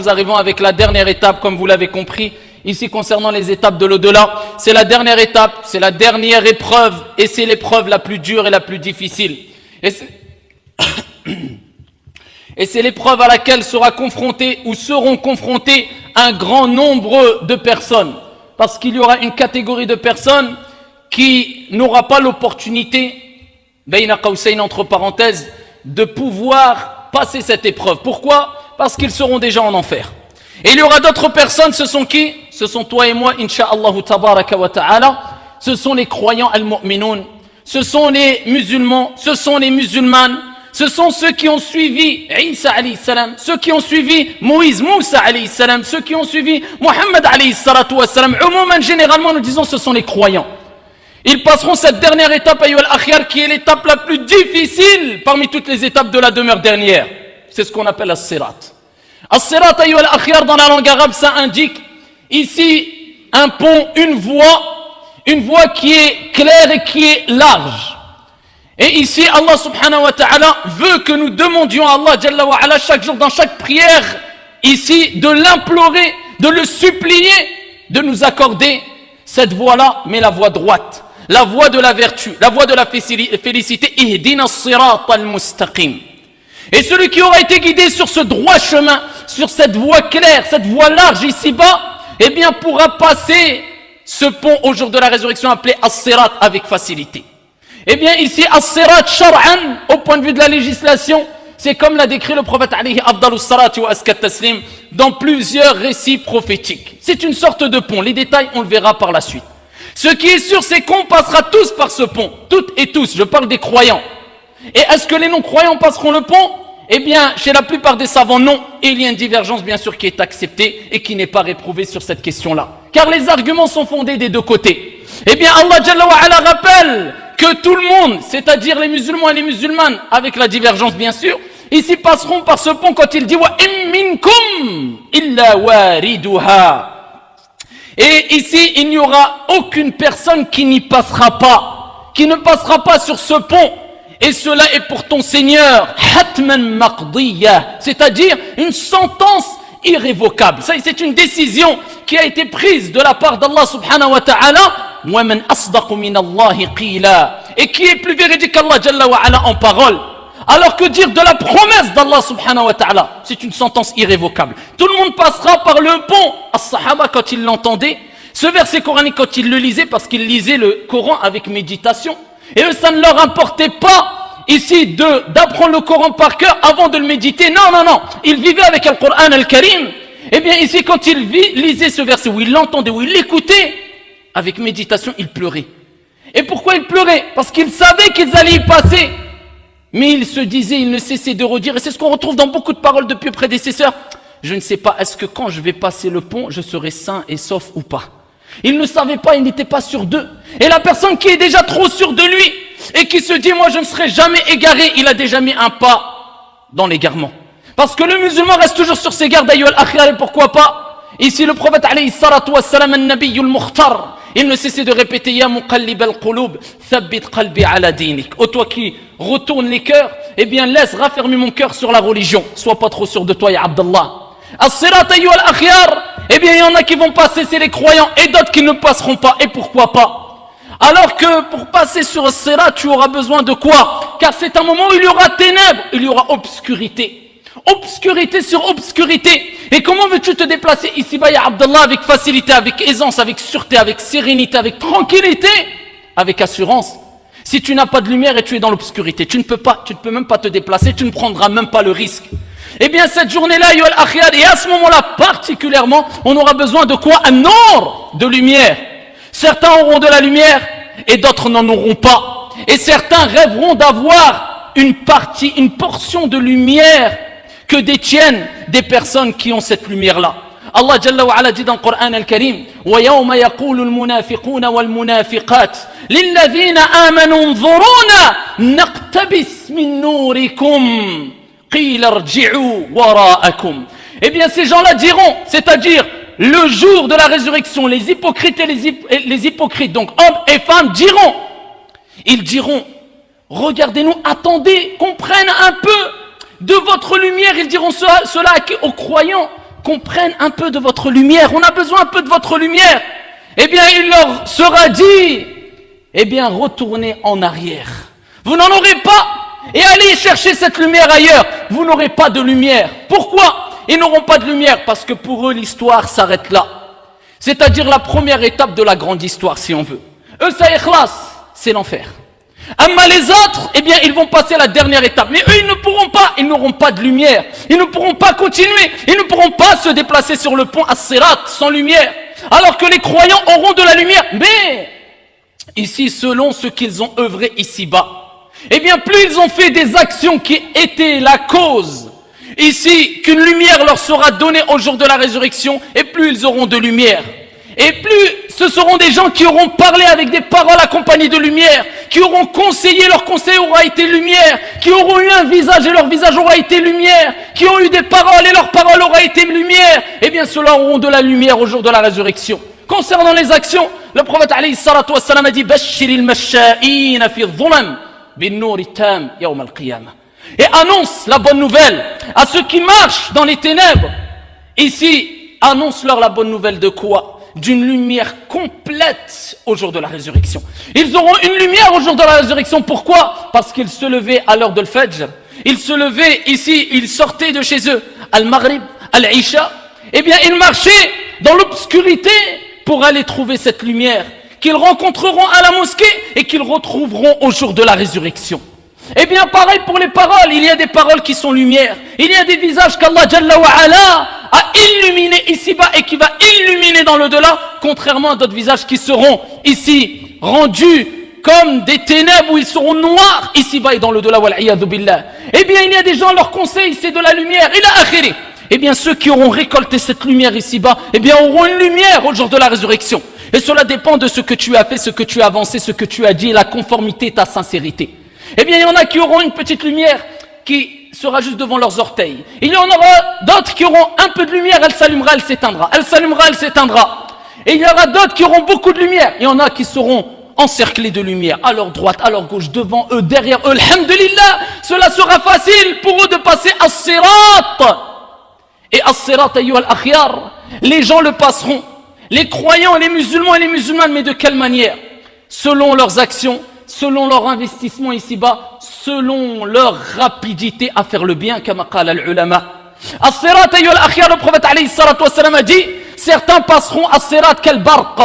nous arrivons avec la dernière étape, comme vous l'avez compris, ici concernant les étapes de l'au-delà. C'est la dernière étape, c'est la dernière épreuve, et c'est l'épreuve la plus dure et la plus difficile. Et c'est l'épreuve à laquelle sera confronté ou seront confrontés un grand nombre de personnes. Parce qu'il y aura une catégorie de personnes qui n'aura pas l'opportunité, bayna qawsayn entre parenthèses, de pouvoir passer cette épreuve. Pourquoi? Parce qu'ils seront déjà en enfer. Et il y aura d'autres personnes, ce sont qui? Ce sont toi et moi, insha'Allah tabaraka wa ta'ala. Ce sont les croyants al-mu'minoun. Ce sont les musulmans, ce sont les musulmanes. Ce sont ceux qui ont suivi Isa alayhi salam, ceux qui ont suivi Moïse, Moussa alayhi salam, ceux qui ont suivi Mohammed alayhi salatu wa salam. Généralement, nous disons ce sont les croyants. Ils passeront cette dernière étape, ayyuha al-akhyar, qui est l'étape la plus difficile parmi toutes les étapes de la demeure dernière. C'est ce qu'on appelle as-sirat. As-sirat, ayyuha al-akhyar, dans la langue arabe, ça indique ici un pont, une voie qui est claire et qui est large. Et ici, Allah subhanahu wa ta'ala veut que nous demandions à Allah jalla wa ala chaque jour, dans chaque prière, ici, de l'implorer, de le supplier, de nous accorder cette voie-là, mais la voie droite, la voie de la vertu, la voie de la félicité. Ihdina as-sirat al-mustaqim. Et celui qui aura été guidé sur ce droit chemin, sur cette voie claire, cette voie large ici-bas, eh bien pourra passer ce pont au jour de la résurrection appelé as-sirat avec facilité. Eh bien ici, as-sirat shar'an, au point de vue de la législation, c'est comme l'a décrit le prophète alayhi afdalus salati wa askat taslim dans plusieurs récits prophétiques. C'est une sorte de pont, les détails on le verra par la suite. Ce qui est sûr, c'est qu'on passera tous par ce pont, toutes et tous, je parle des croyants. Et est-ce que les non-croyants passeront le pont? Eh bien, chez la plupart des savants, non. Et il y a une divergence, bien sûr, qui est acceptée et qui n'est pas réprouvée sur cette question-là. Car les arguments sont fondés des deux côtés. Eh bien, Allah Jalla wa Ala rappelle que tout le monde, c'est-à-dire les musulmans et les musulmanes, avec la divergence, bien sûr, ici passeront par ce pont quand il dit « Wa im minkum illa wariduha ». Et ici, il n'y aura aucune personne qui n'y passera pas, qui ne passera pas sur ce pont. Et cela est pour ton Seigneur, hatman maqdiya, c'est-à-dire une sentence irrévocable. Ça, c'est une décision qui a été prise de la part d'Allah subhanahu wa ta'ala. Wa man asdaqu min Allahi qila. Et qui est plus véridique qu'Allah jalla wa ala en parole. Alors que dire de la promesse d'Allah subhanahu wa ta'ala? C'est une sentence irrévocable. Tout le monde passera par le pont. As-sahaba, quand ils l'entendaient, ce verset coranique, quand ils le lisaient, parce qu'ils lisaient le Coran avec méditation, et eux, ça ne leur importait pas ici d'apprendre le Coran par cœur avant de le méditer. Non, non, non. Ils vivaient avec le Coran al-Karim. Eh bien, ici, quand ils lisaient ce verset, où ils l'entendaient, où ils l'écoutaient, avec méditation, ils pleuraient. Et pourquoi ils pleuraient? Parce qu'ils savaient qu'ils allaient y passer. Mais ils se disaient, ils ne cessaient de redire, et c'est ce qu'on retrouve dans beaucoup de paroles depuis prédécesseurs. Je ne sais pas, est-ce que quand je vais passer le pont, je serai sain et sauf ou pas? Ils ne savaient pas, ils n'étaient pas sûrs d'eux. Et la personne qui est déjà trop sûre de lui, et qui se dit, moi je ne serai jamais égaré, il a déjà mis un pas dans l'égarement. Parce que le musulman reste toujours sur ses gardes, ayyuha al-akhyar, et pourquoi pas? Ici le prophète alayhi salatu wa salam, an-nabiyyul mukhtar, il ne cessait de répéter, ya muqallib al-qulub, thabbit qalbi ala dinik. Ô toi qui retourne les cœurs, eh bien laisse raffermir mon cœur sur la religion. Sois pas trop sûr de toi, ya Abdallah. As-sirat ayyuha al-akhyar, eh bien il y en a qui vont passer, c'est les croyants, et d'autres qui ne passeront pas. Et pourquoi pas? Alors que pour passer sur as-sirat, tu auras besoin de quoi? Car c'est un moment où il y aura ténèbres, il y aura obscurité. Obscurité sur obscurité. Et comment veux-tu te déplacer ici-bas, ya Abdallah, avec facilité, avec aisance, avec sûreté, avec sérénité, avec tranquillité, avec assurance? Si tu n'as pas de lumière et tu es dans l'obscurité, tu ne peux même pas te déplacer, tu ne prendras même pas le risque. Eh bien, cette journée-là, ayyuha al-akhyar, et à ce moment-là particulièrement, on aura besoin de quoi? Un or de lumière. Certains auront de la lumière et d'autres n'en auront pas. Et certains rêveront d'avoir une portion de lumière que détiennent des personnes qui ont cette lumière-là. Allah Jalla wa Ala dit dans le Coran al-Karim, وَيَوْمَ يَقُولُ الْمُنَافِقُونَ وَالْمُنَافِقَاتِ لِلَّذِينَ آمَنُوا انظُرُونَا نَقْتَبِسْ مِنْ نُورِكُمْ قِيلَ ارْجِعُوا وَرَاءَكُمْ. Eh bien ces gens-là diront, c'est-à-dire le jour de la résurrection, les hypocrites et les hypocrites, donc hommes et femmes ils diront, regardez-nous, attendez, qu'on prenne un peu de votre lumière. Ils diront cela aux croyants, qu'on prenne un peu de votre lumière, on a besoin un peu de votre lumière. Eh bien, il leur sera dit, eh bien, retournez en arrière. Vous n'en aurez pas, et allez chercher cette lumière ailleurs. Vous n'aurez pas de lumière. Pourquoi? Ils n'auront pas de lumière, parce que pour eux, l'histoire s'arrête là. C'est-à-dire la première étape de la grande histoire, si on veut. Eux, ça ikhlas, c'est l'enfer. Amma les autres, eh bien, ils vont passer à la dernière étape. Mais eux, ils ne pourront pas, ils n'auront pas de lumière. Ils ne pourront pas continuer. Ils ne pourront pas se déplacer sur le pont As-Sirat sans lumière. Alors que les croyants auront de la lumière. Mais, ici, selon ce qu'ils ont œuvré ici-bas, eh bien, plus ils ont fait des actions qui étaient la cause, ici, qu'une lumière leur sera donnée au jour de la résurrection, et plus ils auront de lumière. Et plus ce seront des gens qui auront parlé avec des paroles accompagnées de lumière, qui auront conseillé, leur conseil aura été lumière, qui auront eu un visage et leur visage aura été lumière, qui ont eu des paroles et leur parole aura été lumière, eh bien ceux-là auront de la lumière au jour de la résurrection. Concernant les actions, le prophète alayhi salatu wassalam a dit Bashiril masha'ina fi dhulam bin nouri tam yawm al-qiyamah. Et annonce la bonne nouvelle à ceux qui marchent dans les ténèbres. Ici, annonce-leur la bonne nouvelle de quoi? D'une lumière complète au jour de la résurrection. Ils auront une lumière au jour de la résurrection. Pourquoi? Parce qu'ils se levaient à l'heure de l'Fajr. Ils se levaient ici, ils sortaient de chez eux, Al-Maghrib, Al-Isha. Eh bien, ils marchaient dans l'obscurité pour aller trouver cette lumière qu'ils rencontreront à la mosquée et qu'ils retrouveront au jour de la résurrection. Eh bien, pareil pour les paroles. Il y a des paroles qui sont lumière. Il y a des visages qu'Allah Jalla wa Ala a illuminés ici-bas et qui va illuminer dans l'au-delà, contrairement à d'autres visages qui seront ici rendus comme des ténèbres où ils seront noirs ici-bas et dans l'au-delà. Wal'iyadhu billah. Eh bien, il y a des gens, leur conseil, c'est de la lumière. Il a akhiri. Eh bien, ceux qui auront récolté cette lumière ici-bas, eh bien, auront une lumière au jour de la résurrection. Et cela dépend de ce que tu as fait, ce que tu as avancé, ce que tu as dit, la conformité, ta sincérité. Eh bien, il y en a qui auront une petite lumière qui sera juste devant leurs orteils. Il y en aura d'autres qui auront un peu de lumière, elle s'allumera, elle s'éteindra. Elle s'allumera, elle s'éteindra. Et il y aura d'autres qui auront beaucoup de lumière. Il y en a qui seront encerclés de lumière, à leur droite, à leur gauche, devant eux, derrière eux. Alhamdulillah, cela sera facile pour eux de passer As-Sirat. Et As-Sirat, ayyuhal akhyar, les gens le passeront. Les croyants, les musulmans et les musulmanes, mais de quelle manière? Selon leurs actions, selon leur investissement ici-bas, selon leur rapidité à faire le bien, comme qala al-ulama. As-Sirat, ayyuhal akhyar, le prophète alayhi salatu wassalam a dit, certains passeront As-Sirat kal barq,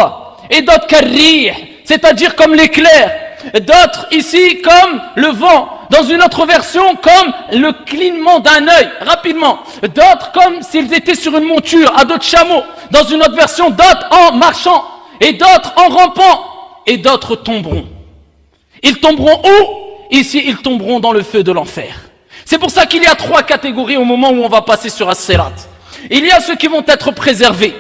et d'autres kal rih, c'est-à-dire comme l'éclair, d'autres ici comme le vent, dans une autre version comme le clignement d'un œil, rapidement, d'autres comme s'ils étaient sur une monture, à d'autres chameaux, dans une autre version, d'autres en marchant, et d'autres en rampant, et d'autres tomberont. Ils tomberont où? Ici, ils tomberont dans le feu de l'enfer. C'est pour ça qu'il y a 3 catégories au moment où on va passer sur As-Sirat. Il y a ceux qui vont être préservés.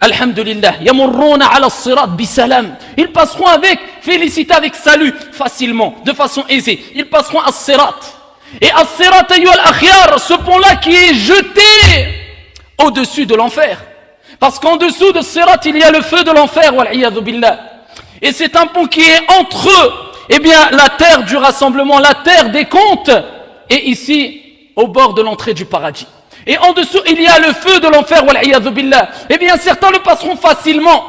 Alhamdulillah, yamurruna ala as-sirat bisalam. Ils passeront avec félicité, avec salut, facilement, de façon aisée. Ils passeront as-sirat. Et as-sirat ayyuhal akhyar, ce pont-là qui est jeté au-dessus de l'enfer. Parce qu'en dessous de sirat, il y a le feu de l'enfer, wal'iyadhu billah. Et c'est un pont qui est entre eux, eh bien, la terre du rassemblement, la terre des comptes, et ici, au bord de l'entrée du paradis. Et en dessous, il y a le feu de l'enfer, wal'iyadhu billah. Eh bien, certains le passeront facilement,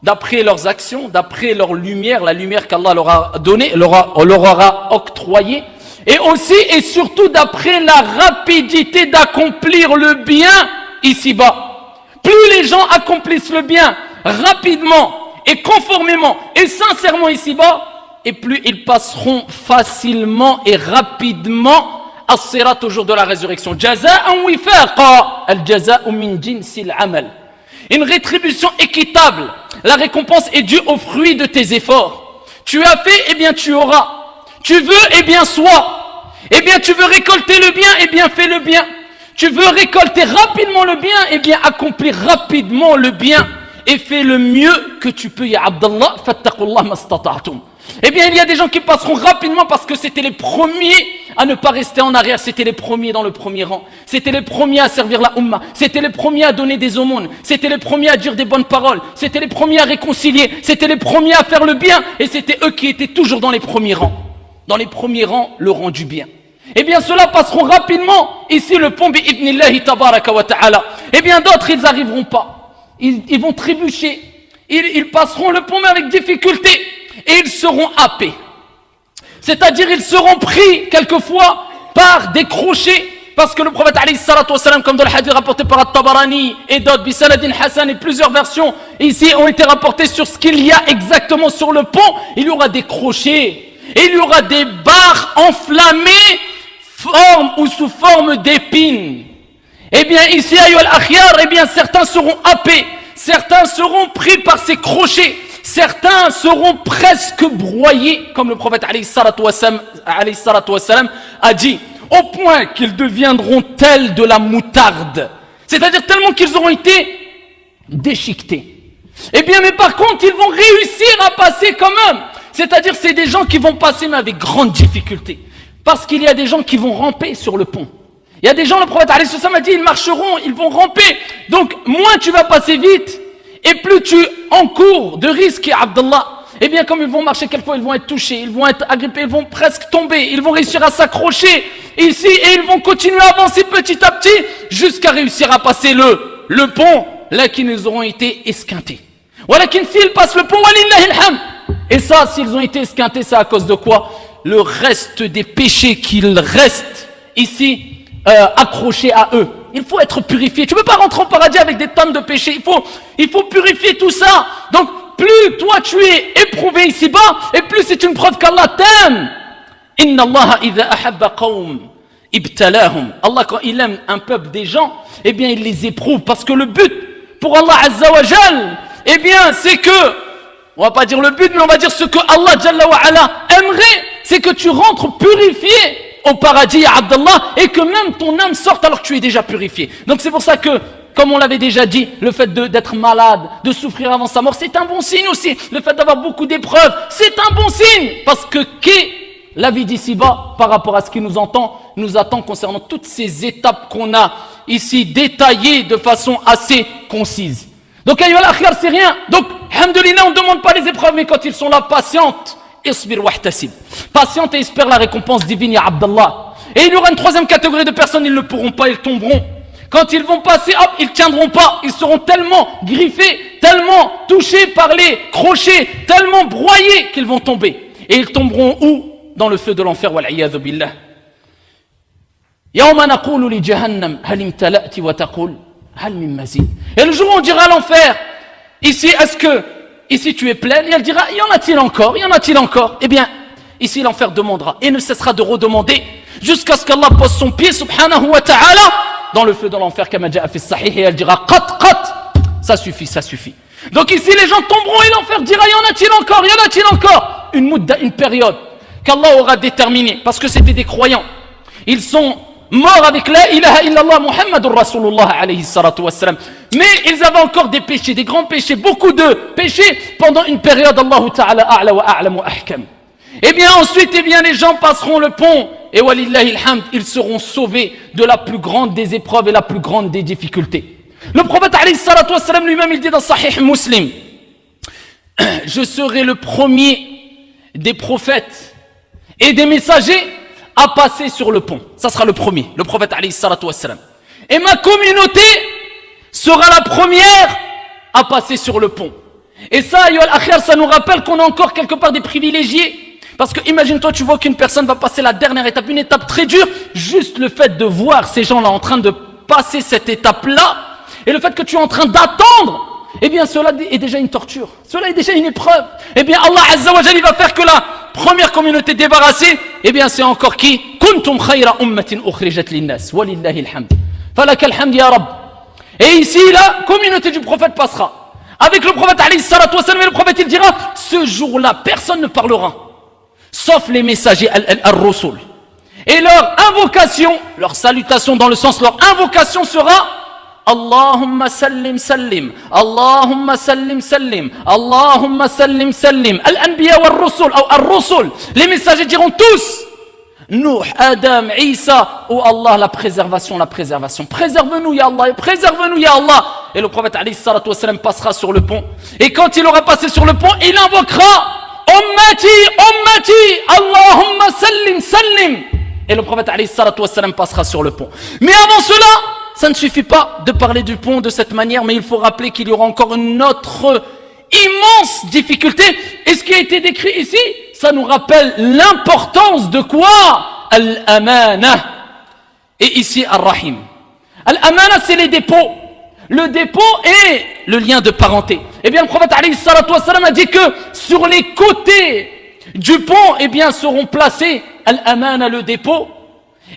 d'après leurs actions, d'après leur lumière, la lumière qu'Allah leur a donnée, leur aura octroyée, et aussi et surtout d'après la rapidité d'accomplir le bien ici-bas. Plus les gens accomplissent le bien rapidement et conformément et sincèrement ici-bas, et plus ils passeront facilement et rapidement As-Sirat au jour de la résurrection. Jaza'an wifaqa, al-jaza'u min jinsil amal. Une rétribution équitable. La récompense est due au fruit de tes efforts. Tu as fait, eh bien tu auras. Tu veux, eh bien sois. Eh bien tu veux récolter le bien, eh bien fais le bien. Tu veux récolter rapidement le bien, eh bien accomplir rapidement le bien. Et fais le mieux que tu peux, ya Abdallah, fattaqullah mastata'tum. Eh bien, il y a des gens qui passeront rapidement parce que c'était les premiers à ne pas rester en arrière. C'était les premiers dans le premier rang. C'était les premiers à servir la Ummah. C'était les premiers à donner des aumônes. C'était les premiers à dire des bonnes paroles. C'était les premiers à réconcilier. C'était les premiers à faire le bien. Et c'était eux qui étaient toujours dans les premiers rangs. Dans les premiers rangs, le rang du bien. Eh bien, ceux-là passeront rapidement ici le pont bi'idnillahi tabaraka wa ta'ala. Eh bien, d'autres, ils n'arriveront pas. Ils vont trébucher. Ils passeront le pont mais avec difficulté. Et ils seront happés. C'est-à-dire, ils seront pris quelquefois par des crochets. Parce que le prophète alayhi salatu wassalam, comme dans le hadith rapporté par At-Tabarani et d'autres, Bisanadin Hassan et plusieurs versions ici ont été rapportées sur ce qu'il y a exactement sur le pont. Il y aura des crochets. Et il y aura des barres enflammées ou sous forme d'épines. Eh bien ici, ayyuhal akhyar, eh bien certains seront happés, certains seront pris par ces crochets, certains seront presque broyés, comme le prophète alayhi salatu wassalam a dit, au point qu'ils deviendront tels de la moutarde, c'est-à-dire tellement qu'ils auront été déchiquetés. Eh bien, mais par contre, ils vont réussir à passer quand même. C'est-à-dire, c'est des gens qui vont passer, mais avec grande difficulté. Parce qu'il y a des gens qui vont ramper sur le pont. Il y a des gens, le prophète alayhi sallam a dit, ils marcheront, ils vont ramper. Donc, moins tu vas passer vite, et plus tu encours de risques, Abdallah. Eh bien, comme ils vont marcher, quelquefois, ils vont être touchés, ils vont être agrippés, ils vont presque tomber, ils vont réussir à s'accrocher ici, et ils vont continuer à avancer petit à petit, jusqu'à réussir à passer le pont, là qu'ils auront été esquintés. Voilà qu'une s'ils passent le pont, walillahi alhamd. Et ça, s'ils ont été esquintés, c'est à cause de quoi? Le reste des péchés qu'ils restent ici, accrochés à eux. Il faut être purifié. Tu ne peux pas rentrer au paradis avec des tonnes de péchés. Il faut purifier tout ça. Donc, plus toi tu es éprouvé ici-bas, et plus c'est une preuve qu'Allah t'aime. Inna Allah idha ahabba qawm ibtalahum. Allah, quand il aime un peuple des gens, eh bien il les éprouve. Parce que le but pour Allah Azza wa Jal, eh bien c'est que, on va pas dire le but, mais on va dire ce que Allah Jalla wa Ala aimerait, c'est que tu rentres purifié au paradis, Abdallah, et que même ton âme sorte alors que tu es déjà purifié. Donc c'est pour ça que, comme on l'avait déjà dit, le fait d'être malade, de souffrir avant sa mort, c'est un bon signe aussi. Le fait d'avoir beaucoup d'épreuves, c'est un bon signe. Parce que qu'est la vie d'ici-bas par rapport à ce qui nous attend concernant toutes ces étapes qu'on a ici détaillées de façon assez concise. Donc, ayyuhal akhyar, c'est rien. Donc, alhamdoulilah, on ne demande pas les épreuves, mais quand ils sont là, patiente. Isbir wahtasib. Patiente et espère la récompense divine, ya Abdallah. Et il y aura une troisième catégorie de personnes, ils ne pourront pas, ils tomberont. Quand ils vont passer, hop, ils ne tiendront pas. Ils seront tellement griffés, tellement touchés par les crochets, tellement broyés qu'ils vont tomber. Et ils tomberont où? Dans le feu de l'enfer, wal'iyadhu billah. Yawma naqulu li jahannam, hal imtala'ti wa taqul, hal min mazid. Et le jour où on dira à l'enfer, ici, est-ce que, ici tu es pleine? Et elle dira, y en a-t-il encore? Y en a-t-il encore? Eh bien, ici l'enfer demandera, et ne cessera de redemander, jusqu'à ce qu'Allah pose son pied, subhanahu wa ta'ala, dans le feu de l'enfer, comme a fait sahih, et elle dira, qat, ça suffit, ça suffit. Donc ici, les gens tomberont et l'enfer dira, y en a-t-il encore? Y en a-t-il encore? Une période qu'Allah aura déterminée, parce que c'était des croyants. Ils sont morts avec la ilaha illallah Muhammadur Rasulullah alayhi salatu wassalam. Mais ils avaient encore des péchés, des grands péchés, beaucoup de péchés pendant une période. Allahu ta'ala a'la wa a'lam wa ahkam. Et bien ensuite, eh bien les gens passeront le pont et walillahi alhamd, ils seront sauvés de la plus grande des épreuves et la plus grande des difficultés. Le prophète alayhi salatu wassalam lui-même, il dit dans Sahih Muslim, je serai le premier des prophètes et des messagers à passer sur le pont. Ça sera le premier, le prophète alayhi salatu wassalam. Et ma communauté sera la première à passer sur le pont. Et ça, ayyuhal akhir, ça nous rappelle qu'on a encore quelque part des privilégiés. Parce que imagine-toi, tu vois qu'une personne va passer la dernière étape, une étape très dure, juste le fait de voir ces gens-là en train de passer cette étape-là, et le fait que tu es en train d'attendre, eh bien cela est déjà une torture, cela est déjà une épreuve. Eh bien Allah Azza wa Jalla va faire que la première communauté débarrassée, eh bien c'est encore qui? Kuntum khayra ummatin ukhrijat linnas, walillahi alhamd. Falaka alhamd ya Rabb. Et ici la communauté du prophète passera. Avec le prophète alayhi salatu wassalam, et le prophète il dira, ce jour-là personne ne parlera, sauf les messagers al-Rusul. Et leur invocation, leur salutation dans le sens, leur invocation sera Allahumma sallim sallim, Allahumma sallim sallim, Allahumma sallim sallim. Al-Anbiya wal-Rusul, ou al-Rusul. Les messagers diront tous Nuh, Adam, Isa, oh Allah, la préservation, la préservation. Préserve-nous, ya Allah, préserve-nous, ya Allah. Et le prophète alayhi salatu wassalam passera sur le pont. Et quand il aura passé sur le pont, il invoquera Ummati, Ummati, Allahumma sallim sallim. Et le prophète alayhi salatu wassalam passera sur le pont. Mais avant cela, ça ne suffit pas de parler du pont de cette manière, mais il faut rappeler qu'il y aura encore une autre immense difficulté. Et ce qui a été décrit ici, ça nous rappelle l'importance de quoi? Al-amana. Et ici, al-rahim. Al-amana, c'est les dépôts. Le dépôt est le lien de parenté. Eh bien, le prophète alayhi salatu wassalam a dit que sur les côtés du pont, eh bien, seront placés al-amana, le dépôt,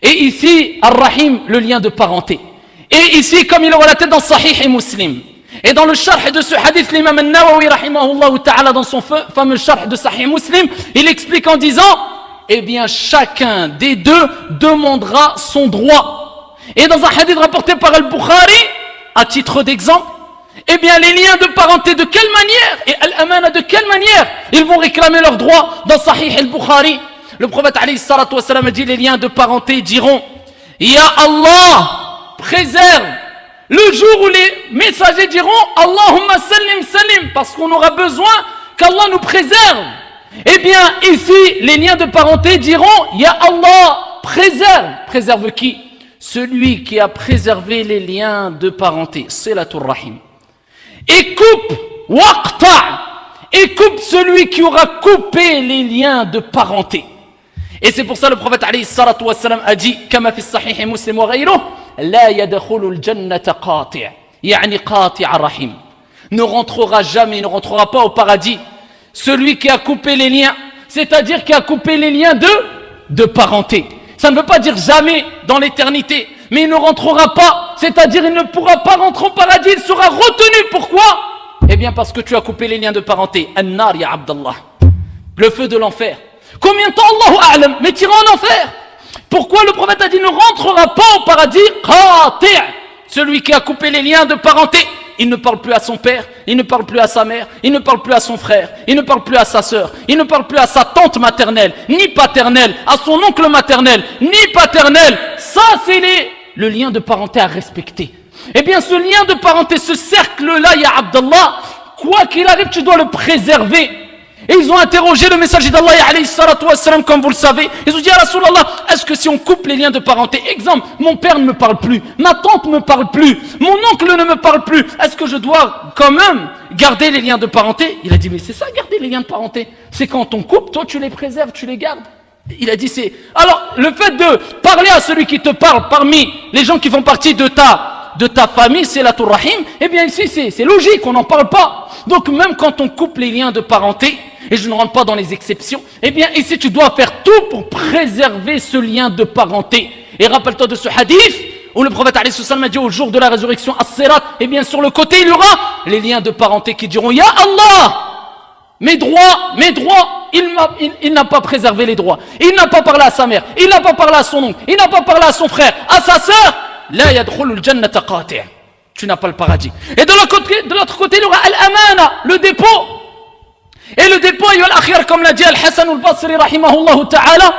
et ici, al-rahim, le lien de parenté. Et ici, comme il est relaté dans Sahih et Muslim, et dans le sharh de ce hadith, l'imam al-Nawawi, rahimahullah ta'ala, dans son fameux sharh de Sahih Muslim, il explique en disant, eh bien, chacun des deux demandera son droit. Et dans un hadith rapporté par Al-Bukhari, à titre d'exemple, eh bien, les liens de parenté, de quelle manière, et al-amana, de quelle manière ils vont réclamer leurs droits dans Sahih al-Bukhari. Le prophète alayhi salatu wassalam a dit, les liens de parenté diront, Ya Allah, préserve. Le jour où les messagers diront, Allahumma sallim sallim, parce qu'on aura besoin qu'Allah nous préserve. Eh bien, ici, les liens de parenté diront, Ya Allah, préserve. Préserve qui? Celui qui a préservé les liens de parenté, silatul rahim. Et coupe, waqta', et coupe celui qui aura coupé les liens de parenté. Et c'est pour ça le prophète alayhi salatu wassalam a dit, kama fi sahih muslim wa ghayruh, la yadkhulul jannata qati', yani qati' rahim. Ne rentrera jamais, ne rentrera pas au paradis celui qui a coupé les liens, c'est-à-dire qui a coupé les liens de parenté. Ça ne veut pas dire jamais dans l'éternité, mais il ne rentrera pas, c'est-à-dire il ne pourra pas rentrer au paradis, il sera retenu. Pourquoi? Eh bien parce que tu as coupé les liens de parenté. An-nar ya Abdallah, le feu de l'enfer. Combien de temps, Allahu a'lam, mais tu iras en enfer. Pourquoi le prophète a dit ne rentrera pas au paradis? Qati', celui qui a coupé les liens de parenté. Il ne parle plus à son père, il ne parle plus à sa mère, il ne parle plus à son frère, il ne parle plus à sa sœur, il ne parle plus à sa tante maternelle, ni paternelle, à son oncle maternel, ni paternel. Ça, c'est le lien de parenté à respecter. Eh bien, ce lien de parenté, ce cercle-là, ya Abdallah, quoi qu'il arrive, tu dois le préserver. Et ils ont interrogé le messager d'Allah, alayhi salatu wassalam, comme vous le savez. Ils ont dit, ya Rasulallah, est-ce que si on coupe les liens de parenté, exemple, mon père ne me parle plus, ma tante ne me parle plus, mon oncle ne me parle plus, est-ce que je dois quand même garder les liens de parenté? Il a dit, mais c'est ça, garder les liens de parenté. C'est quand on coupe, toi tu les préserves, tu les gardes. Il a dit, c'est... Alors, le fait de parler à celui qui te parle parmi les gens qui font partie de ta famille, c'est la rahim, eh bien ici c'est logique, on n'en parle pas. Donc même quand on coupe les liens de parenté, et je ne rentre pas dans les exceptions, eh bien ici tu dois faire tout pour préserver ce lien de parenté. Et rappelle-toi de ce hadith où le prophète alayhi salam a dit au jour de la résurrection, as-sirat, eh bien sur le côté il y aura les liens de parenté qui diront, Ya Allah, mes droits, il n'a pas préservé les droits. Il n'a pas parlé à sa mère, il n'a pas parlé à son oncle, il n'a pas parlé à son frère, à sa sœur. La yadkhulul jannata qati'. Tu n'as pas le paradis. Et de l'autre côté, il y aura al-amana, le dépôt. Et le dépôt, comme l'a dit Al-Hassan al-Basri, rahimahullah ta'ala,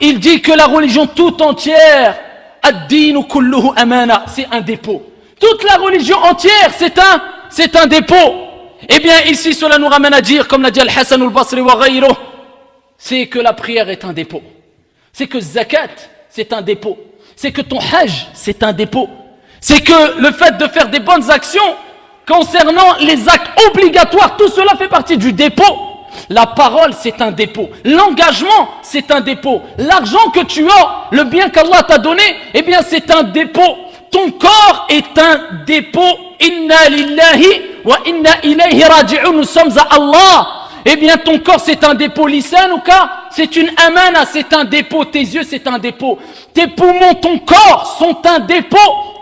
il dit que la religion tout entière, ad-dinu kulluhu amana, c'est un dépôt. Toute la religion entière, c'est un dépôt. Eh bien, ici, cela nous ramène à dire, comme l'a dit Al-Hassan al-Basri wa ghayruh, c'est que la prière est un dépôt. C'est que zakat, c'est un dépôt. C'est que ton hajj, c'est un dépôt. C'est que le fait de faire des bonnes actions concernant les actes obligatoires, tout cela fait partie du dépôt. La parole, c'est un dépôt. L'engagement, c'est un dépôt. L'argent que tu as, le bien qu'Allah t'a donné, eh bien, c'est un dépôt. Ton corps est un dépôt. Inna lillahi wa inna ilayhi raji'un. Nous sommes à Allah. Eh bien, ton corps, c'est un dépôt. Lisanuka, c'est une amana, c'est un dépôt. Tes yeux, c'est un dépôt. Tes poumons, ton corps sont un dépôt.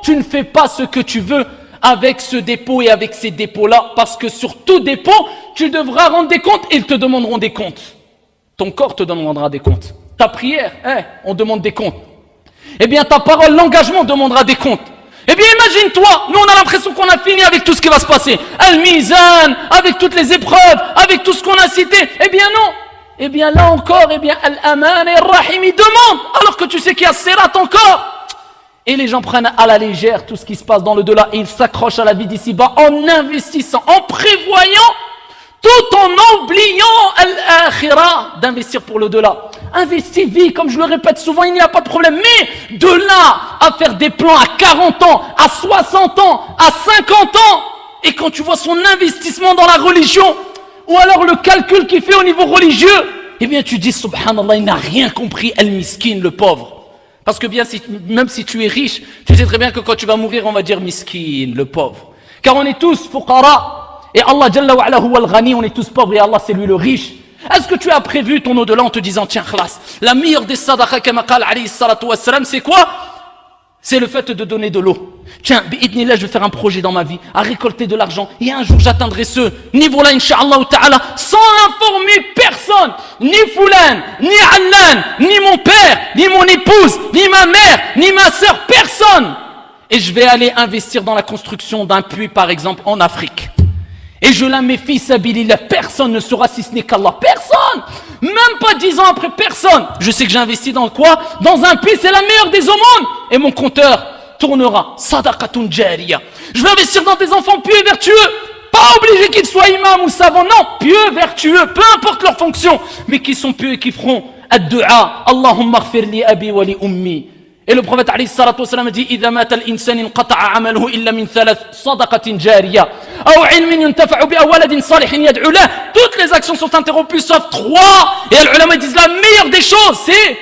Tu ne fais pas ce que tu veux avec ce dépôt et avec ces dépôts-là, parce que sur tout dépôt, tu devras rendre des comptes et ils te demanderont des comptes. Ton corps te demandera des comptes. Ta prière, on demande des comptes. Eh bien, ta parole, l'engagement demandera des comptes. Eh bien, imagine-toi, nous on a l'impression qu'on a fini avec tout ce qui va se passer. Al-Mizan, avec toutes les épreuves, avec tout ce qu'on a cité. Eh bien non. Eh bien là encore, eh bien Al-Aman et Al-Rahim, ils demandent, alors que tu sais qu'il y a Sirat encore. Et les gens prennent à la légère tout ce qui se passe dans le delà et ils s'accrochent à la vie d'ici-bas en investissant, en prévoyant, tout en oubliant Al-Akhirah, d'investir pour le delà. investis, vis, comme je le répète souvent, il n'y a pas de problème. Mais de là à faire des plans à 40 ans, à 60 ans, à 50 ans, et quand tu vois son investissement dans la religion, ou alors le calcul qu'il fait au niveau religieux, eh bien tu dis, subhanallah, il n'a rien compris, el-miskin, le pauvre. Parce que bien, même si tu es riche, tu sais très bien que quand tu vas mourir, on va dire miskin, le pauvre. Car on est tous fuqara. Et Allah Jalla wa ala huwa al-ghani, on est tous pauvres et Allah c'est lui le riche. Est-ce que tu as prévu ton au-delà en te disant, tiens, khlas, la meilleure des sadaqas, kama qala alayhi salatu wassalam, c'est quoi? C'est le fait de donner de l'eau. Tiens, bi'idnillah, je vais faire un projet dans ma vie, à récolter de l'argent, et un jour j'atteindrai ce niveau-là, incha'Allah ta'ala, sans informer personne, ni Foulan, ni Allan, ni mon père, ni mon épouse, ni ma mère, ni ma sœur, personne. Et je vais aller investir dans la construction d'un puits, par exemple, en Afrique. Et je la mets fi sabilillah, personne ne saura si ce n'est qu'Allah, personne. Même pas 10 ans après, personne. Je sais que j'ai investi dans quoi? Dans un puits, c'est la meilleure des aumônes. Et mon compteur tournera. Sadaqatun jariya. Je vais investir dans des enfants pieux et vertueux. Pas obligé qu'ils soient imams ou savants. Non, pieux, vertueux, peu importe leur fonction. Mais qui sont pieux et qui feront ad-du'a. Allahumma ghfir li abi wa li ummi. Et le prophète alayhi salatu wassalam dit إذا مات الإنسان انقطع عمله إلا من ثلاث صدقة جارية أو علم ينتفع به أو ولد صالح يدعو له. Toutes les actions sont interrompues sauf 3. Et les ulama disent la meilleure des choses, c'est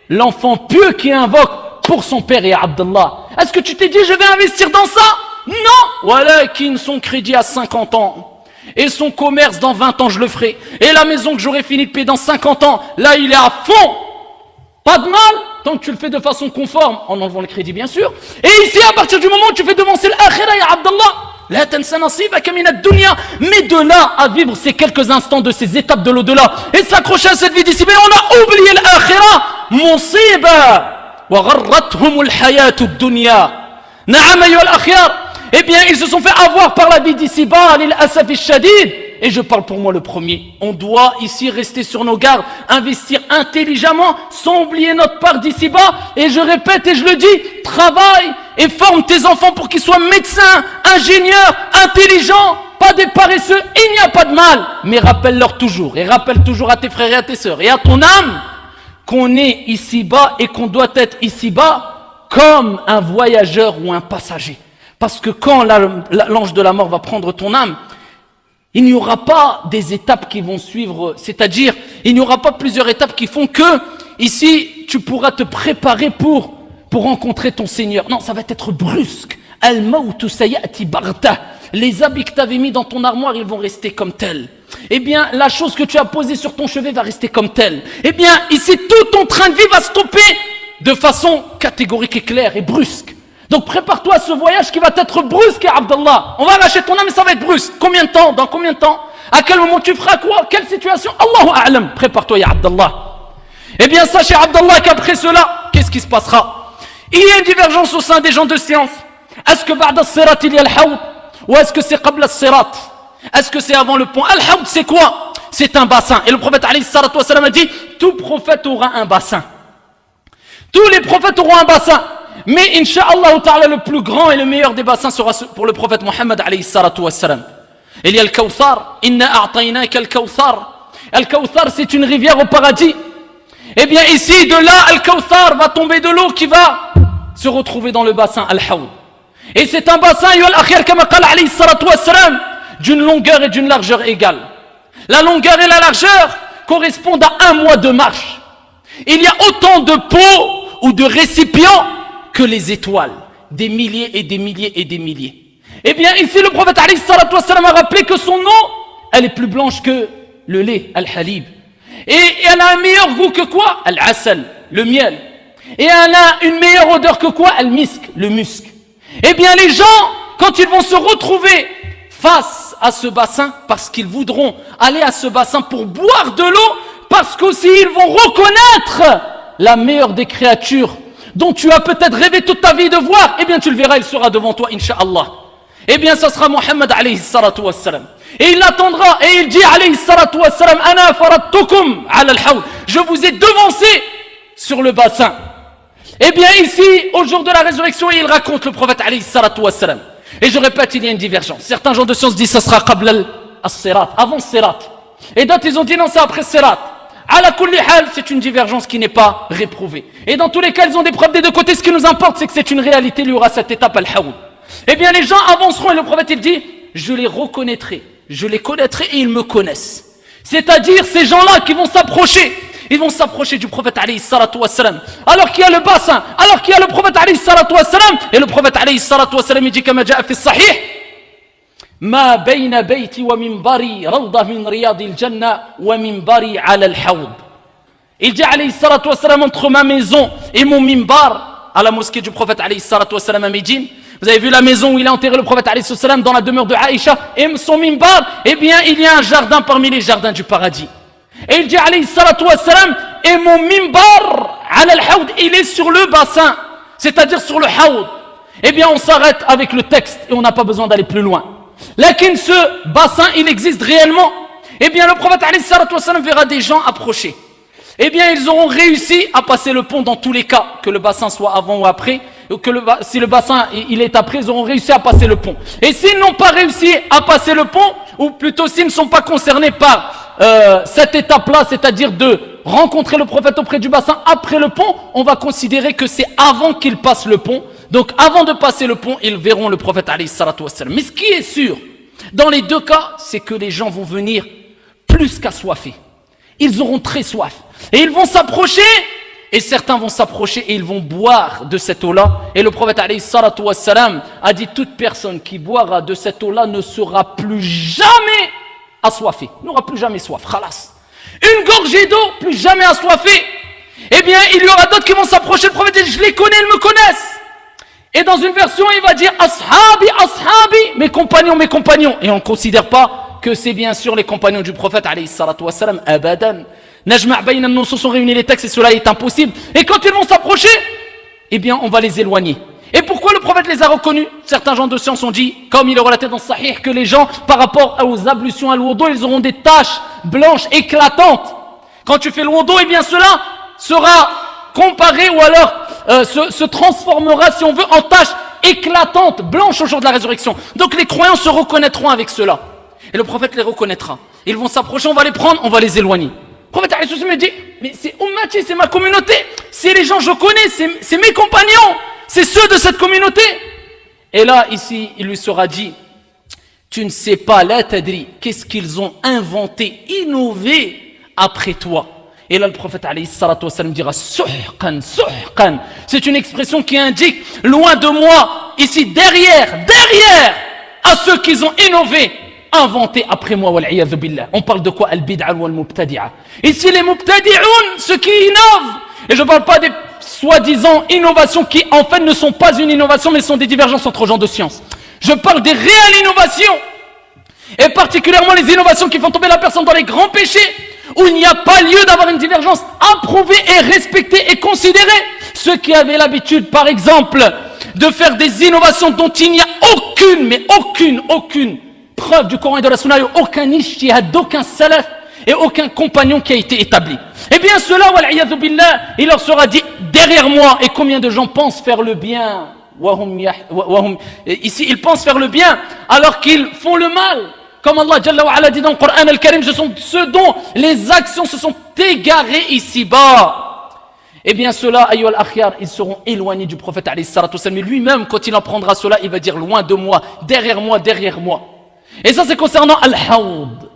l'enfant pieux qui invoque pour son père et Abdallah. Est-ce que tu t'es dit je vais investir dans ça? Non. Voilà qui son crédit à 50 ans. Et son commerce dans 20 ans je le ferai. Et la maison que j'aurai fini de payer dans 50 ans, là il est à fond. Pas de mal, tant que tu le fais de façon conforme, en enlevant le crédit bien sûr. Et ici, à partir du moment où tu fais devancer l'akhira, ya Abdallah, la tansa nasibaka min ad-dunya. Mais de là à vivre ces quelques instants de ces étapes de l'au-delà et s'accrocher à cette vie d'ici, mais on a oublié l'akhira. Musiba wa gharrathum al-hayat ad-dunya. Na'am ayyuha al-akhyar. Eh bien, ils se sont fait avoir par la vie d'ici-bas, lil asaf al-shadid. Et je parle pour moi le premier. On doit ici rester sur nos gardes, investir intelligemment, sans oublier notre part d'ici-bas. Et je répète et je le dis, travaille et forme tes enfants pour qu'ils soient médecins, ingénieurs, intelligents, pas des paresseux. Il n'y a pas de mal. Mais rappelle-leur toujours, et rappelle toujours à tes frères et à tes sœurs, et à ton âme, qu'on est ici-bas et qu'on doit être ici-bas comme un voyageur ou un passager. Parce que quand l'ange de la mort va prendre ton âme, il n'y aura pas des étapes qui vont suivre, c'est-à-dire, il n'y aura pas plusieurs étapes qui font que, ici, tu pourras te préparer pour rencontrer ton Seigneur. Non, ça va être brusque. Al-mawtu sayati baghta. Les habits que tu avais mis dans ton armoire, ils vont rester comme tels. Eh bien, la chose que tu as posée sur ton chevet va rester comme telle. Eh bien, ici, tout ton train de vie va stopper de façon catégorique et claire et brusque. Donc prépare-toi à ce voyage qui va être brusque, Abdallah. On va arracher ton âme et ça va être brusque. Combien de temps? Dans combien de temps? À quel moment tu feras quoi? Quelle situation? Allahu a'lam. Prépare-toi, ya Abdallah. Eh bien, sachez, Abdallah, qu'après cela, qu'est-ce qui se passera? Il y a une divergence au sein des gens de science. Est-ce que ba'da as-sirat il y a al-hawd? Ou est-ce que c'est qabla as-sirat? Est-ce que c'est avant le pont? Al-hawd, c'est quoi? C'est un bassin. Et le prophète alayhi salatu wa salam a dit, tout prophète aura un bassin. Tous les prophètes auront un bassin. Mais incha'Allah ta'ala, le plus grand et le meilleur des bassins sera pour le prophète Mohammed alayhi salatu wassalam. Il y a le Kawthar, inna a'taynaka al-Kawthar. Al-Kawthar, c'est une rivière au paradis. Eh bien ici, de là, Al-Kawthar va tomber de l'eau qui va se retrouver dans le bassin Al-Hawd. Et c'est un bassin, yul akhir kama qala alayhi salatu wassalam, d'une longueur et d'une largeur égale. La longueur et la largeur correspondent à 1 mois de marche. Il y a autant de pots ou de récipients que les étoiles, des milliers et des milliers et des milliers. Eh bien ici le prophète alayhi salatu wassalam a rappelé que son eau, elle est plus blanche que le lait, al-halib. Et elle a un meilleur goût que quoi? Al-asal, le miel. Et elle a une meilleure odeur que quoi? Al-misk, le musc. Eh bien les gens, quand ils vont se retrouver face à ce bassin, parce qu'ils voudront aller à ce bassin pour boire de l'eau, parce qu'aussi ils vont reconnaître la meilleure des créatures dont tu as peut-être rêvé toute ta vie de voir, eh bien tu le verras, il sera devant toi, incha'Allah. Eh bien ça sera Muhammad alayhi salatu wassalam. Et il l'attendra, et il dit alayhi salatu wassalam, ana faradtukum ala al-hawd. Je vous ai devancé sur le bassin. Eh bien ici, au jour de la résurrection, il raconte le prophète alayhi salatu wassalam. Et je répète, il y a une divergence. Certains gens de science disent ça sera qabla as-sirat, avant sirat. Et d'autres ils ont dit non, c'est après sirat. Ala kulli hal, c'est une divergence qui n'est pas réprouvée. Et dans tous les cas, ils ont des preuves des deux côtés. Ce qui nous importe, c'est que c'est une réalité. Il y aura cette étape al-hawd. Eh bien, les gens avanceront et le prophète, il dit, je les reconnaîtrai, je les connaîtrai et ils me connaissent. C'est-à-dire ces gens-là qui vont s'approcher. Ils vont s'approcher du prophète alayhi salatu wassalam. Alors qu'il y a le bassin, alors qu'il y a le prophète alayhi salatu wassalam. Et le prophète alayhi salatu wassalam, il dit, comme ja'a fi sahih, ما بين بيتي ومنبري روضة من رياض الجنة ومنبري على الحوض. Il dit alayhi salatu wassalam, entre ma maison et mon mimbar à la mosquée du prophète alayhi salatu wassalam à Médine. Vous avez vu la maison où il a enterré le prophète alayhi salatu wassalam dans la demeure de Aïcha et son mimbar, eh bien il y a un jardin parmi les jardins du paradis. Et il dit alayhi salatu wassalam, et mon mimbar ala al-hawd, il est sur le bassin, c'est-à-dire sur le hawd. Eh bien on s'arrête avec le texte et on n'a pas besoin d'aller plus loin. Lakin ce bassin, il existe réellement. Eh bien, le prophète alayhi salatu wassalam verra des gens approcher. Eh bien, ils auront réussi à passer le pont dans tous les cas, que le bassin soit avant ou après. Si le bassin il est après, ils auront réussi à passer le pont. Et s'ils n'ont pas réussi à passer le pont, ou plutôt s'ils ne sont pas concernés par cette étape-là, c'est-à-dire de rencontrer le prophète auprès du bassin après le pont, on va considérer que c'est avant qu'ils passent le pont. Donc avant de passer le pont, ils verront le prophète alayhi salatu wassalam. Mais ce qui est sûr, dans les deux cas, c'est que les gens vont venir plus qu'assoiffés. Ils auront très soif. Et ils vont s'approcher, et certains vont s'approcher et ils vont boire de cette eau-là. Et le prophète alayhi salatu wassalam a dit, toute personne qui boira de cette eau-là ne sera plus jamais assoiffée. N'aura plus jamais soif. Khalas. Une gorgée d'eau, plus jamais assoiffée. Eh bien, il y aura d'autres qui vont s'approcher. Le prophète dit, je les connais, ils me connaissent. Et dans une version, il va dire Ashabi, Ashabi, mes compagnons, mes compagnons. Et on ne considère pas que c'est bien sûr les compagnons du prophète, alayhi salatu wassalam, abadan. Najma' bayna an-nusus, sont réunis les textes et cela est impossible. Et quand ils vont s'approcher, eh bien, on va les éloigner. Et pourquoi le prophète les a reconnus? Certains gens de science ont dit, comme il est relaté dans Sahih, que les gens, par rapport aux ablutions à l'wudu, ils auront des taches blanches éclatantes. Quand tu fais le wudu, eh bien, cela sera comparé ou alors se transformera, si on veut, en taches éclatantes, blanches au jour de la résurrection. Donc les croyants se reconnaîtront avec cela. Et le prophète les reconnaîtra. Ils vont s'approcher, on va les prendre, on va les éloigner. Le prophète me dit, mais c'est ummati, c'est ma communauté. C'est les gens que je connais, c'est mes compagnons. C'est ceux de cette communauté. Et là, ici, il lui sera dit, tu ne sais pas, la tadri, qu'est-ce qu'ils ont inventé, innové après toi. Et là, le prophète alayhi salatu wassalam dira suhqan, suhqan. C'est une expression qui indique loin de moi, ici derrière à ceux qui ont innové, inventé après moi, wal iyadhu billah. On parle de quoi? Al-bid'a wal mubtadi'a. Ici, les mubtadi'un, ceux qui innovent. Et je ne parle pas des soi-disant innovations qui en fait ne sont pas une innovation, mais sont des divergences entre gens de science. Je parle des réelles innovations. Et particulièrement les innovations qui font tomber la personne dans les grands péchés, où il n'y a pas lieu d'avoir une divergence approuvée et respectée et considérée. Ceux qui avaient l'habitude, par exemple, de faire des innovations dont il n'y a aucune preuve du Coran et de la Sunna, aucun ijtihad, d'aucun salaf et aucun compagnon qui a été établi. Eh bien cela, wal'iyadhu billah, il leur sera dit derrière moi. Et combien de gens pensent faire le bien? Ici, ils pensent faire le bien alors qu'ils font le mal. Comme Allah Jalla wa Ala dit dans le Coran al-Karim, ce sont ceux dont les actions se sont égarées ici-bas. Eh bien ceux-là, ayyuhal akhyar, ils seront éloignés du prophète alayhi salatu wassalam. Mais lui-même, quand il en prendra cela, il va dire loin de moi, derrière moi, derrière moi. Et ça c'est concernant al-hawd.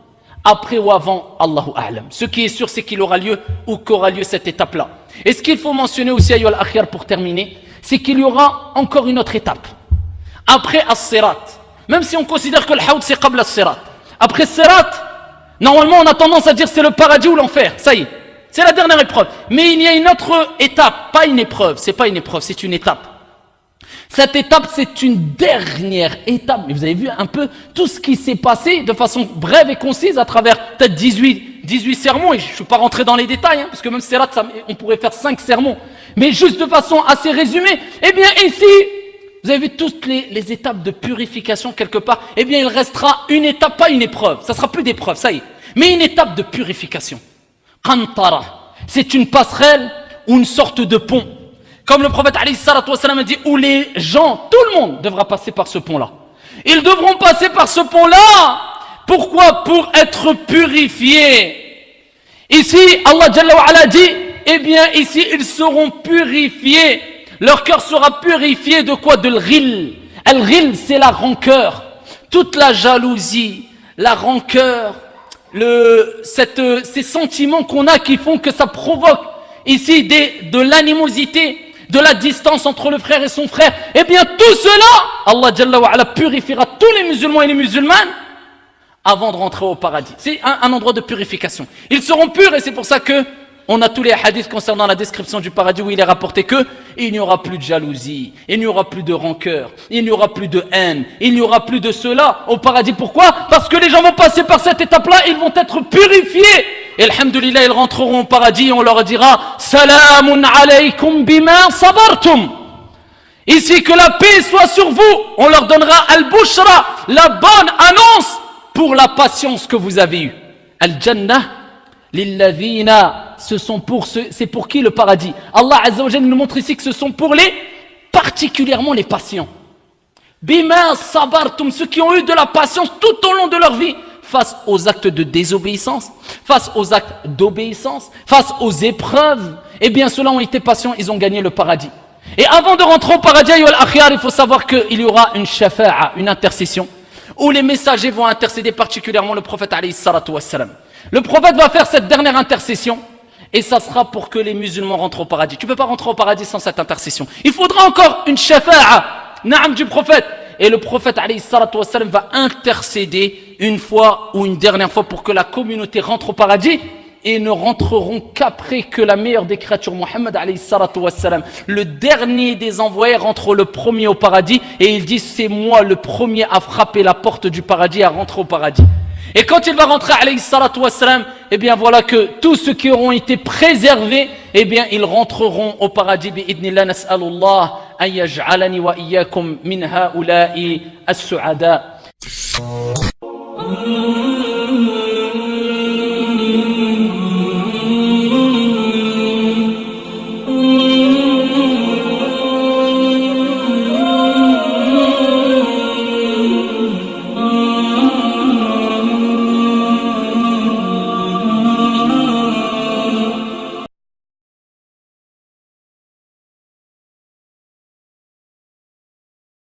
Après ou avant, Allahu a'lam. Ce qui est sûr, c'est qu'il aura lieu ou qu'aura lieu cette étape-là. Et ce qu'il faut mentionner aussi, ayyuhal akhyar, pour terminer, c'est qu'il y aura encore une autre étape. Après as-sirat. Même si on considère que le hawd c'est qabla as-sirat. Après as-sirat, normalement on a tendance à dire c'est le paradis ou l'enfer. Ça y est, c'est la dernière épreuve. Mais il y a une autre étape, pas une épreuve, c'est pas une épreuve, c'est une étape. Cette étape, c'est une dernière étape. Mais vous avez vu un peu tout ce qui s'est passé de façon brève et concise à travers peut-être 18 sermons. Et je ne suis pas rentré dans les détails, parce que même Sirat, on pourrait faire 5 sermons. Mais juste de façon assez résumée. Eh bien ici, vous avez vu toutes les étapes de purification quelque part. Eh bien il restera une étape, pas une épreuve. Ça ne sera plus d'épreuve, ça y est. Mais une étape de purification. Qantara. C'est une passerelle ou une sorte de pont. Comme le prophète alayhi salatu wassalam a dit, où les gens, tout le monde devra passer par ce pont-là. Ils devront passer par ce pont-là. Pourquoi? Pour être purifiés. Ici, Allah Jalla wa Ala dit, eh bien ici ils seront purifiés. Leur cœur sera purifié de quoi? De l'ghil. Al-ghil, c'est la rancœur. Toute la jalousie, la rancœur, ces sentiments qu'on a qui font que ça provoque ici de l'animosité, de la distance entre le frère et son frère. Eh bien tout cela, Allah Jalla wa Ala purifiera tous les musulmans et les musulmanes avant de rentrer au paradis. C'est un endroit de purification. Ils seront purs et c'est pour ça que on a tous les hadiths concernant la description du paradis où il est rapporté que il n'y aura plus de jalousie, il n'y aura plus de rancœur, il n'y aura plus de haine, il n'y aura plus de cela au paradis. Pourquoi? Parce que les gens vont passer par cette étape-là, ils vont être purifiés. Et alhamdoulilah, ils rentreront au paradis et on leur dira Salamun alaykum bima sabartum. Ici, que la paix soit sur vous. On leur donnera al-bushra, la bonne annonce pour la patience que vous avez eue. Al-jannah lilladhina, c'est pour qui le paradis? Allah Azza wa Jalla nous montre ici que ce sont pour particulièrement les patients. Bima sabartum, ceux qui ont eu de la patience tout au long de leur vie, face aux actes de désobéissance, face aux actes d'obéissance, face aux épreuves. Eh bien, ceux-là ont été patients, ils ont gagné le paradis. Et avant de rentrer au paradis, il faut savoir qu'il y aura une shafa'a, une intercession, où les messagers vont intercéder, particulièrement le prophète alayhi salatu wassalam. Le prophète va faire cette dernière intercession et ça sera pour que les musulmans rentrent au paradis. Tu ne peux pas rentrer au paradis sans cette intercession. Il faudra encore une shafa'a, na'am, du prophète. Et le prophète alayhi salatu wassalam va intercéder une fois ou une dernière fois pour que la communauté rentre au paradis et ne rentreront qu'après que la meilleure des créatures, Muhammad alayhi salatu wassalam, le dernier des envoyés, rentre le premier au paradis et il dit c'est moi le premier à frapper la porte du paradis, à rentrer au paradis. Et quand il va rentrer alayhi salatu wassalam, eh bien voilà que tous ceux qui auront été préservés, eh bien ils rentreront au paradis. Bi'idnillah, nas'alullah an yaj'alani wa iyyakum min ha'ula'i as-su'ada.